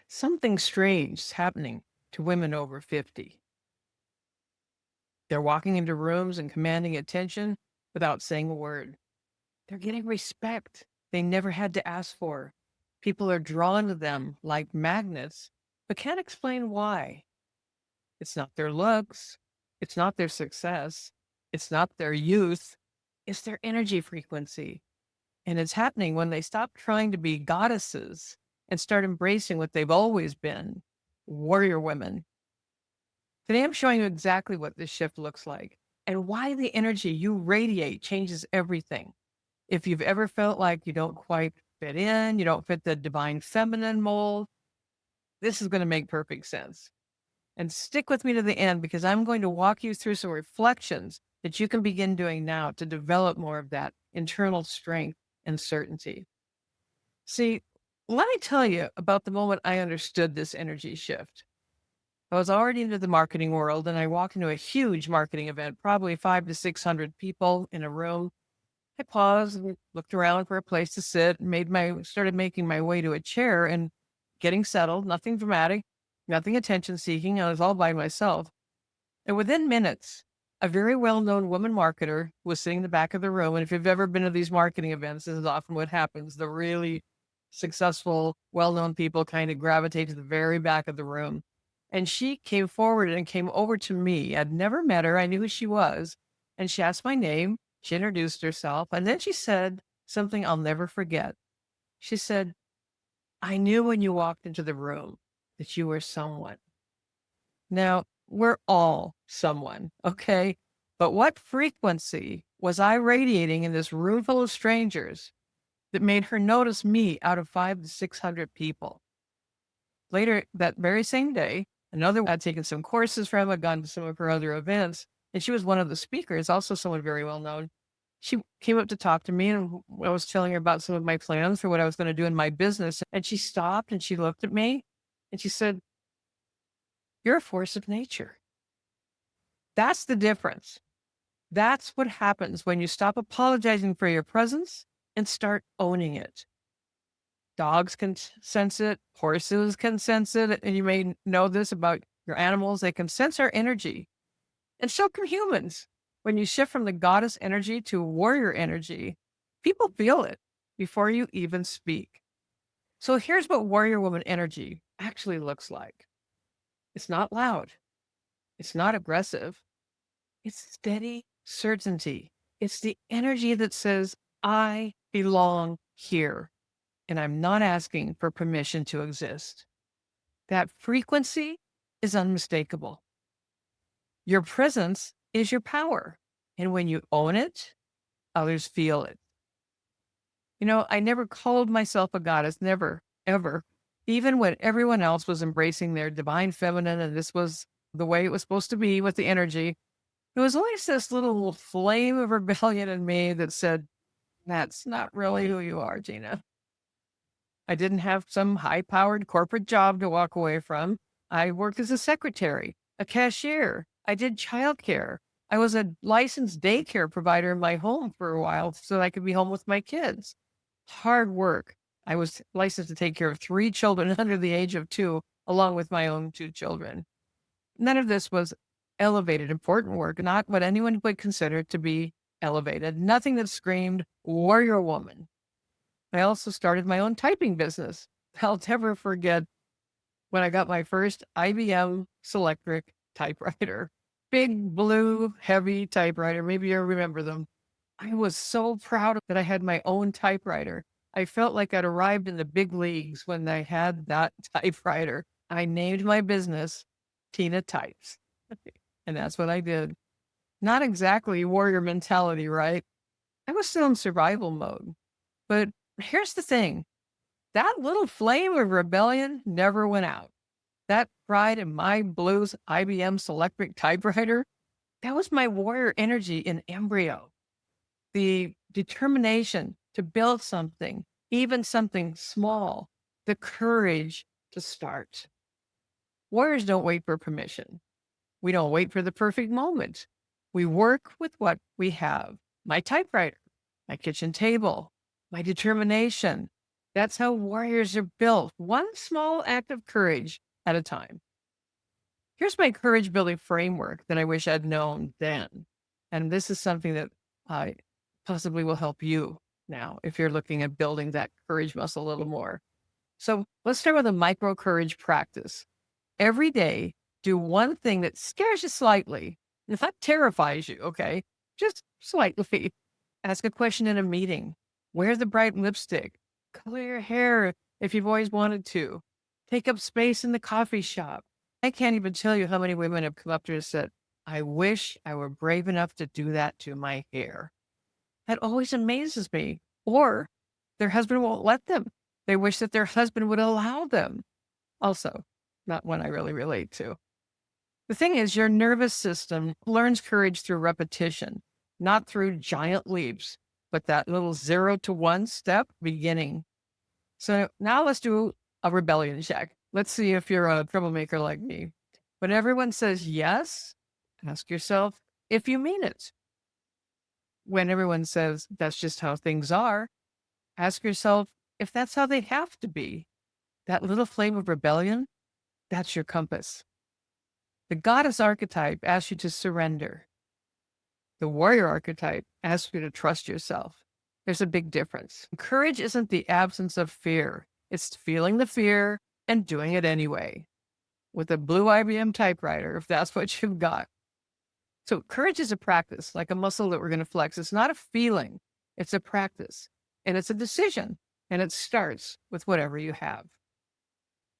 Something strange is happening to women over 50. They're walking into rooms and commanding attention without saying a word. They're getting respect they never had to ask for. People are drawn to them like magnets, but can't explain why. It's not their looks, it's not their success, it's not their youth, it's their energy frequency. And it's happening when they stop trying to be goddesses and start embracing what they've always been, warrior women. Today, I'm showing you exactly what this shift looks like and why the energy you radiate changes everything. If you've ever felt like you don't quite fit in, you don't fit the divine feminine mold, this is going to make perfect sense. And stick with me to the end because I'm going to walk you through some reflections that you can begin doing now to develop more of that internal strength and certainty. See, let me tell you about the moment I understood this energy shift. I was already into the marketing world and I walked into a huge marketing event, probably 5 to 600 people in a room. I paused and looked around for a place to sit and started making my way to a chair and getting settled, nothing dramatic, nothing attention seeking. I was all by myself. And within minutes, a very well-known woman marketer was sitting in the back of the room. And if you've ever been to these marketing events, this is often what happens. The really successful, well-known people kind of gravitate to the very back of the room. And she came forward and came over to me. I'd never met her. I knew who she was. And she asked my name. She introduced herself. And then she said something I'll never forget. She said, I knew when you walked into the room that you were someone. Now, we're all someone, okay? But what frequency was I radiating in this room full of strangers that made her notice me out of 5 to 600 people? Later that very same day, another I'd taken some courses from, I'd gone to some of her other events, and she was one of the speakers, also someone very well known. She came up to talk to me, and I was telling her about some of my plans for what I was going to do in my business. And she stopped and she looked at me and she said, you're a force of nature. That's the difference. That's what happens when you stop apologizing for your presence and start owning it. Dogs can sense it, horses can sense it, and you may know this about your animals. They can sense our energy, and so can humans. When you shift from the goddess energy to warrior energy, people feel it before you even speak. So here's what warrior woman energy actually looks like. It's not loud. It's not aggressive. It's steady certainty. It's the energy that says, I belong here and I'm not asking for permission to exist. That frequency is unmistakable. Your presence is your power. And when you own it, others feel it. You know, I never called myself a goddess, never, ever. Even when everyone else was embracing their divine feminine and this was the way it was supposed to be with the energy, there was always this little flame of rebellion in me that said, that's not really who you are, Gina. I didn't have some high powered corporate job to walk away from. I worked as a secretary, a cashier. I did childcare. I was a licensed daycare provider in my home for a while so that I could be home with my kids. Hard work. I was licensed to take care of 3 children under the age of 2, along with my own 2 children. None of this was elevated, important work, not what anyone would consider to be elevated. Nothing that screamed warrior woman. I also started my own typing business. I'll never forget when I got my first IBM Selectric typewriter, big blue, heavy typewriter. Maybe you remember them. I was so proud that I had my own typewriter. I felt like I'd arrived in the big leagues when I had that typewriter. I named my business Tina Types. And that's what I did. Not exactly warrior mentality, right? I was still in survival mode. But here's the thing. That little flame of rebellion never went out. That pride in my blues IBM Selectric typewriter, that was my warrior energy in embryo. The determination to build something, even something small, the courage to start. Warriors don't wait for permission. We don't wait for the perfect moment. We work with what we have. My typewriter, my kitchen table, my determination. That's how warriors are built, one small act of courage at a time. Here's my courage building framework that I wish I'd known then. And this is something that I possibly will help you now if you're looking at building that courage muscle a little more. So let's start with a micro courage practice. Every day, do one thing that scares you slightly. If that terrifies you, okay, just slightly. Ask a question in a meeting. Wear the bright lipstick. Color your hair if you've always wanted to. Take up space in the coffee shop. I can't even tell you how many women have come up to me and said, I wish I were brave enough to do that to my hair. That always amazes me. Or their husband won't let them. They wish that their husband would allow them. Also, not one I really relate to. The thing is, your nervous system learns courage through repetition, not through giant leaps, but that little 0 to 1 step beginning. So now let's do a rebellion check. Let's see if you're a troublemaker like me. When everyone says yes, ask yourself if you mean it. When everyone says that's just how things are, ask yourself if that's how they have to be. That little flame of rebellion, that's your compass. The goddess archetype asks you to surrender. The warrior archetype asks you to trust yourself. There's a big difference. Courage isn't the absence of fear. It's feeling the fear and doing it anyway. With a blue IBM typewriter, if that's what you've got. So courage is a practice, like a muscle that we're going to flex. It's not a feeling. It's a practice. And it's a decision. And it starts with whatever you have.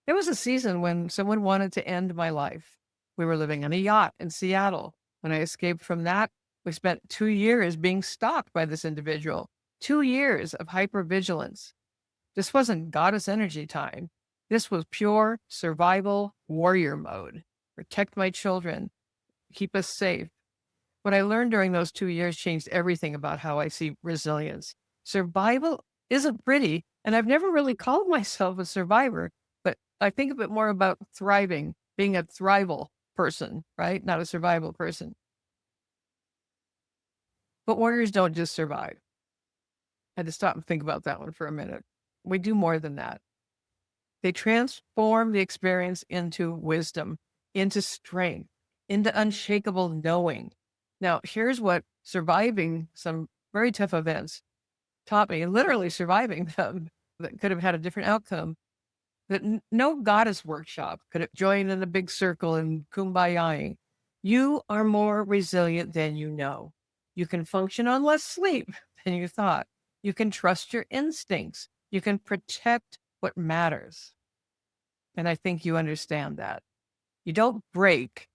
There was a season when someone wanted to end my life. We were living on a yacht in Seattle. When I escaped from that, we spent 2 years being stalked by this individual. 2 years of hypervigilance. This wasn't goddess energy time. This was pure survival warrior mode. Protect my children. Keep us safe. What I learned during those 2 years changed everything about how I see resilience. Survival isn't pretty, and I've never really called myself a survivor, but I think a bit more about thriving, being a thrival person, right? Not a survival person. But warriors don't just survive. I had to stop and think about that one for a minute. We do more than that. They transform the experience into wisdom, into strength, into unshakable knowing. Now, here's what surviving some very tough events taught me, literally surviving them that could have had a different outcome, that no goddess workshop could have joined in a big circle and kumbaya. You are more resilient than you know. You can function on less sleep than you thought. You can trust your instincts. You can protect what matters. And I think you understand that. You don't break,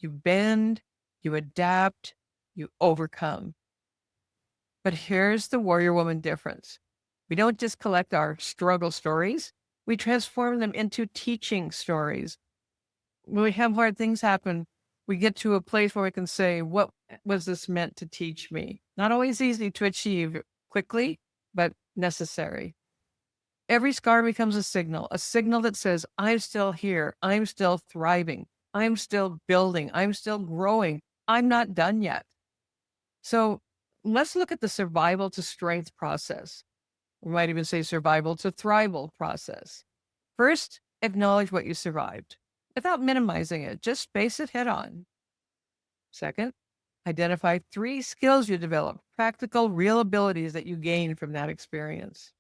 you bend, you adapt, you overcome. But here's the warrior woman difference. We don't just collect our struggle stories, we transform them into teaching stories. When we have hard things happen, we get to a place where we can say, what was this meant to teach me? Not always easy to achieve quickly, but necessary. Every scar becomes a signal that says, I'm still here. I'm still thriving. I'm still building. I'm still growing. I'm not done yet. So let's look at the survival to strength process. We might even say survival to thrival process. First, acknowledge what you survived without minimizing it. Just face it head on. Second, identify 3 skills you developed, practical, real abilities that you gained from that experience.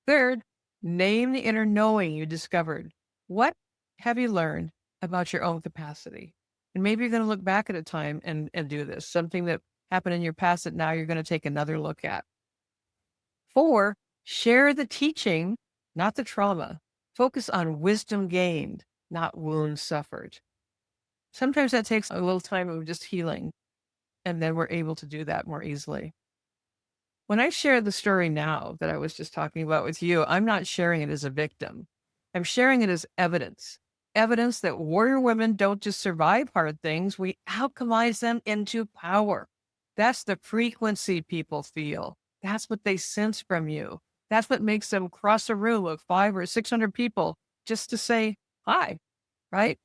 Third, name the inner knowing you discovered. What have you learned about your own capacity? And maybe you're going to look back at a time and do this, something that happened in your past that now you're going to take another look at. 4, share the teaching, not the trauma. Focus on wisdom gained, not wounds suffered. Sometimes that takes a little time of just healing, and then we're able to do that more easily. When I share the story now that I was just talking about with you, I'm not sharing it as a victim. I'm sharing it as evidence. Evidence that warrior women don't just survive hard things, we alchemize them into power. That's the frequency people feel. That's what they sense from you. That's what makes them cross a room of 500 or 600 people just to say hi, right?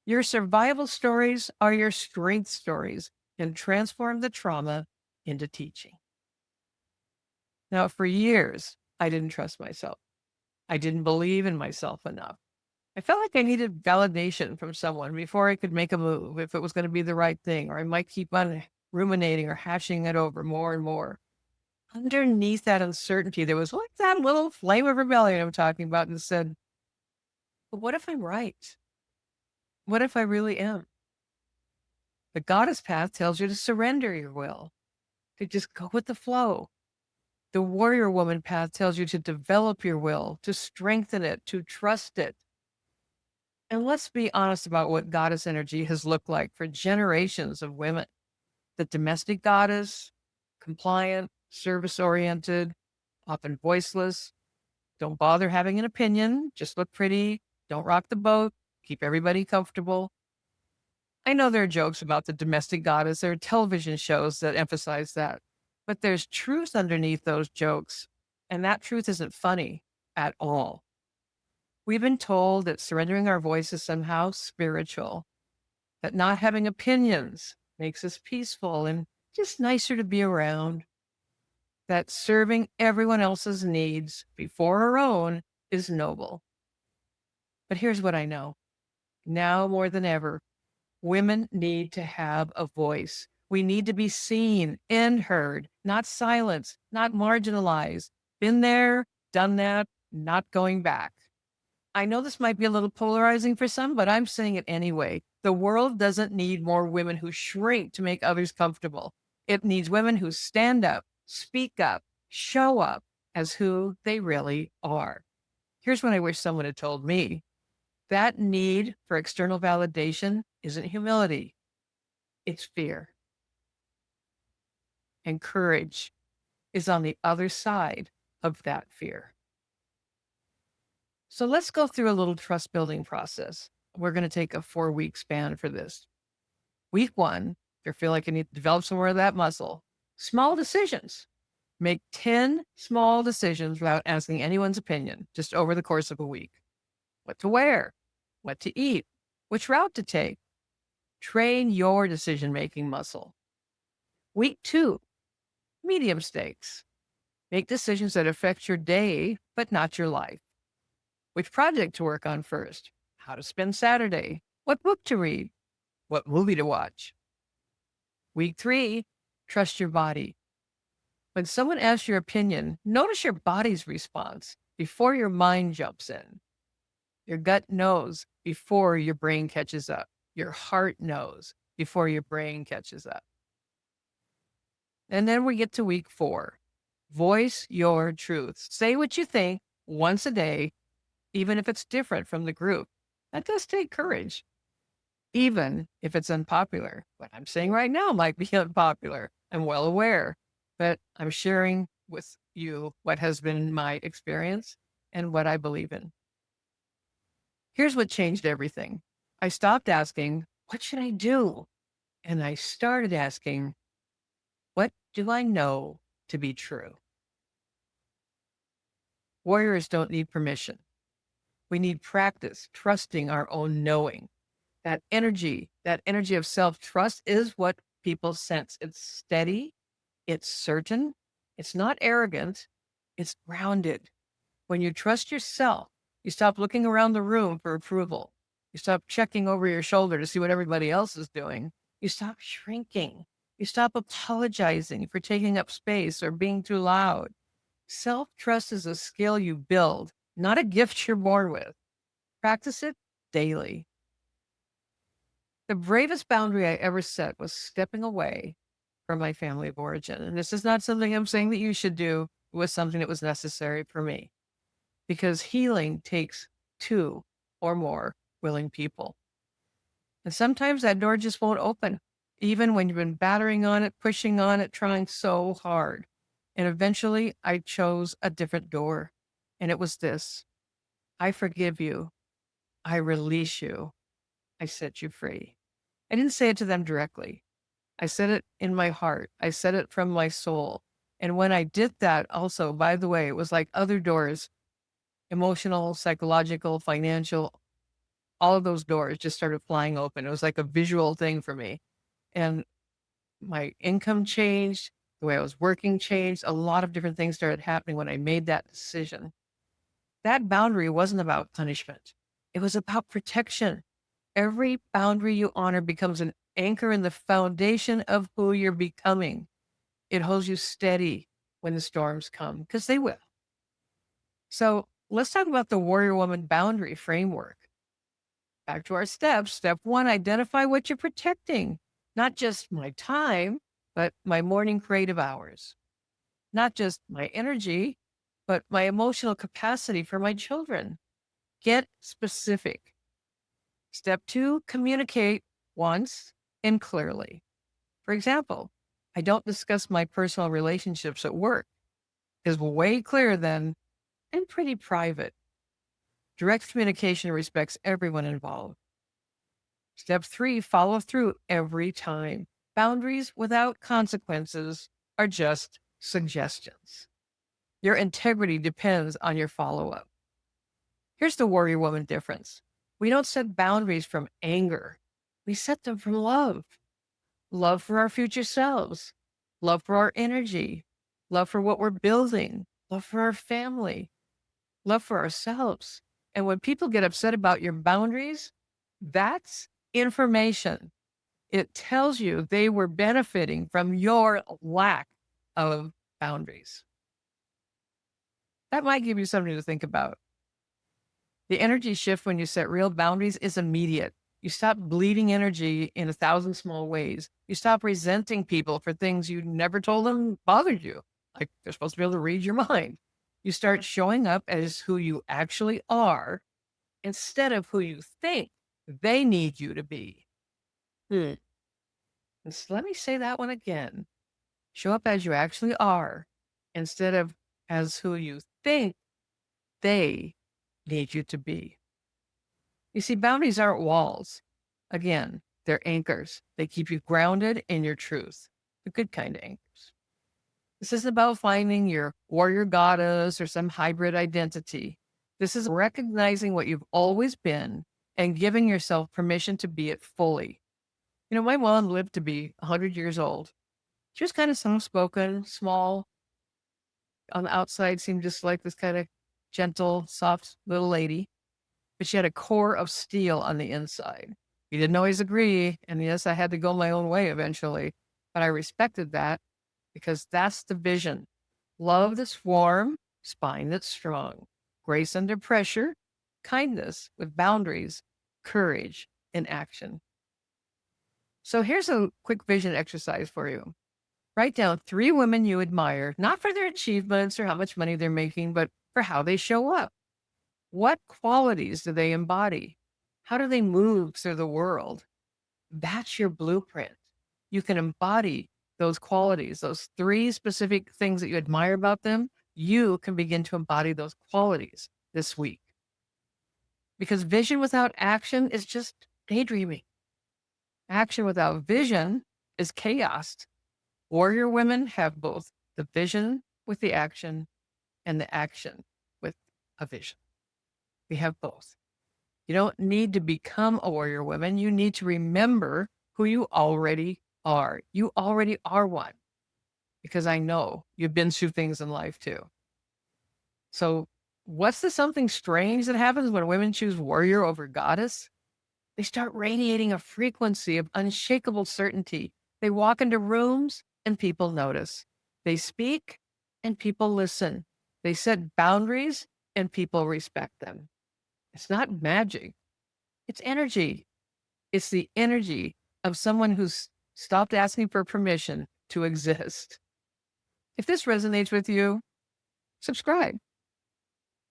Your survival stories are your strength stories and transform the trauma into teaching. Now, for years, I didn't trust myself. I didn't believe in myself enough. I felt like I needed validation from someone before I could make a move, if it was going to be the right thing, or I might keep on ruminating or hashing it over more and more. Underneath that uncertainty, there was like that little flame of rebellion I'm talking about and said, but what if I'm right? What if I really am? The goddess path tells you to surrender your will, to just go with the flow. The warrior woman path tells you to develop your will, to strengthen it, to trust it. And let's be honest about what goddess energy has looked like for generations of women. The domestic goddess, compliant, service oriented, often voiceless, don't bother having an opinion, just look pretty, don't rock the boat, keep everybody comfortable. I know there are jokes about the domestic goddess. There are television shows that emphasize that. But there's truth underneath those jokes. And that truth isn't funny at all. We've been told that surrendering our voice is somehow spiritual, that not having opinions makes us peaceful and just nicer to be around, that serving everyone else's needs before our own is noble. But here's what I know. Now more than ever, women need to have a voice. We need to be seen and heard, not silenced, not marginalized. Been there, done that, not going back. I know this might be a little polarizing for some, but I'm saying it anyway. The world doesn't need more women who shrink to make others comfortable. It needs women who stand up, speak up, show up as who they really are. Here's what I wish someone had told me. That need for external validation isn't humility, it's fear. And courage is on the other side of that fear. So let's go through a little trust building process. We're going to take a 4-week span for this. Week 1, you feel like you need to develop some more of that muscle. Small decisions. Make 10 small decisions without asking anyone's opinion, just over the course of a week. What to wear, what to eat, which route to take. Train your decision-making muscle. Week 2, medium stakes. Make decisions that affect your day, but not your life. Which project to work on first? How to spend Saturday? What book to read? What movie to watch? Week 3, trust your body. When someone asks your opinion, notice your body's response before your mind jumps in. Your gut knows before your brain catches up. Your heart knows before your brain catches up. And then we get to week 4. Voice your truth. Say what you think once a day, even if it's different from the group. That does take courage, even if it's unpopular. What I'm saying right now might be unpopular. I'm well aware, but I'm sharing with you what has been my experience and what I believe in. Here's what changed everything. I stopped asking, what should I do? And I started asking, what do I know to be true? Warriors don't need permission. We need practice, trusting our own knowing. That energy of self-trust is what people sense. It's steady, it's certain, it's not arrogant, it's grounded. When you trust yourself, you stop looking around the room for approval. You stop checking over your shoulder to see what everybody else is doing. You stop shrinking. You stop apologizing for taking up space or being too loud. Self-trust is a skill you build, not a gift you're born with. Practice it daily. The bravest boundary I ever set was stepping away from my family of origin. And this is not something I'm saying that you should do. It was something that was necessary for me because healing takes 2 or more willing people. And sometimes that door just won't open, even when you've been battering on it, pushing on it, trying so hard. And eventually I chose a different door. And it was this: I forgive you. I release you. I set you free. I didn't say it to them directly. I said it in my heart. I said it from my soul. And when I did that also, by the way, it was like other doors, emotional, psychological, financial, all of those doors just started flying open. It was like a visual thing for me. And my income changed. The way I was working changed. A lot of different things started happening when I made that decision. That boundary wasn't about punishment. It was about protection. Every boundary you honor becomes an anchor in the foundation of who you're becoming. It holds you steady when the storms come, because they will. So let's talk about the warrior woman boundary framework. Back to our steps. Step one, identify what you're protecting. Not just my time, but my morning creative hours. Not just my energy, but my emotional capacity for my children. Get specific. Step two, communicate once and clearly. For example, I don't discuss my personal relationships at work. Is way clearer than I'm pretty private. Direct communication respects everyone involved. Step three, follow through every time. Boundaries without consequences are just suggestions. Your integrity depends on your follow up. Here's the warrior woman difference. We don't set boundaries from anger. We set them from love. Love for our future selves, love for our energy, love for what we're building, love for our family, love for ourselves. And when people get upset about your boundaries, that's information. It tells you they were benefiting from your lack of boundaries. That might give you something to think about. The energy shift when you set real boundaries is immediate. You stop bleeding energy in 1,000 small ways. You stop resenting people for things you never told them bothered you, like they're supposed to be able to read your mind. You start showing up as who you actually are instead of who you think they need you to be. And so let me say that one again. Show up as you actually are instead of as who you think they need you to be. You see, boundaries aren't walls. Again, they're anchors. They keep you grounded in your truth, the good kind of anchors. This isn't about finding your warrior goddess or some hybrid identity. This is recognizing what you've always been and giving yourself permission to be it fully. You know, my mom lived to be 100 years old. She was kind of soft-spoken, small. On the outside, seemed just like this kind of gentle, soft little lady. But she had a core of steel on the inside. We didn't always agree. And yes, I had to go my own way eventually. But I respected that because that's the vision. Love that's warm, spine that's strong, grace under pressure, kindness with boundaries, courage in action. So here's a quick vision exercise for you. Write down 3 women you admire, not for their achievements or how much money they're making, but for how they show up. What qualities do they embody? How do they move through the world? That's your blueprint. You can embody those qualities, those 3 specific things that you admire about them. You can begin to embody those qualities this week. Because vision without action is just daydreaming. Action without vision is chaos. Warrior women have both the vision with the action and the action with a vision. We have both. You don't need to become a warrior woman. You need to remember who you already are. You already are one, because I know you've been through things in life too. So what's the something strange that happens when women choose warrior over goddess? They start radiating a frequency of unshakable certainty. They walk into rooms and people notice. They speak and people listen. They set boundaries and people respect them. It's not magic. It's energy. It's the energy of someone who's stopped asking for permission to exist. If this resonates with you, subscribe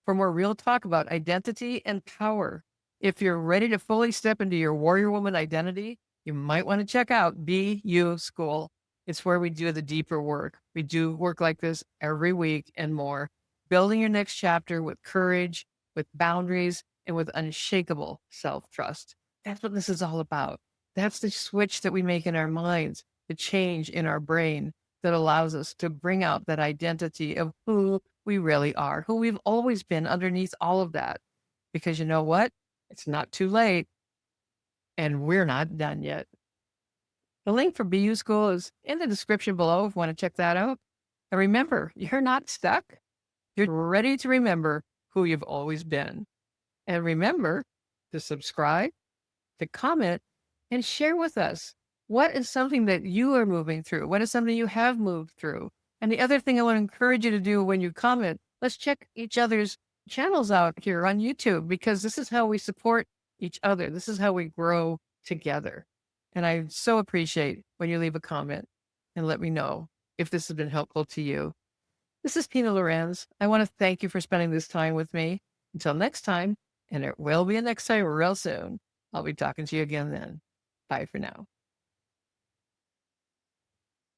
for more real talk about identity and power. If you're ready to fully step into your warrior woman identity, you might want to check out Be You School. It's where we do the deeper work. We do work like this every week and more, building your next chapter with courage, with boundaries, and with unshakable self-trust. That's what this is all about. That's the switch that we make in our minds, the change in our brain that allows us to bring out that identity of who we really are, who we've always been underneath all of that. Because you know what? It's not too late, and we're not done yet. The link for BU School is in the description below if you want to check that out. And remember, you're not stuck. You're ready to remember who you've always been. And remember to subscribe, to comment, and share with us. What is something that you are moving through? What is something you have moved through? And the other thing I want to encourage you to do when you comment, let's check each other's channels out here on YouTube, because this is how we support each other. This is how we grow together. And I so appreciate when you leave a comment and let me know if this has been helpful to you. This is Tina Lorenz. I want to thank you for spending this time with me. Until next time, and it will be a next time real soon. I'll be talking to you again then. Bye for now.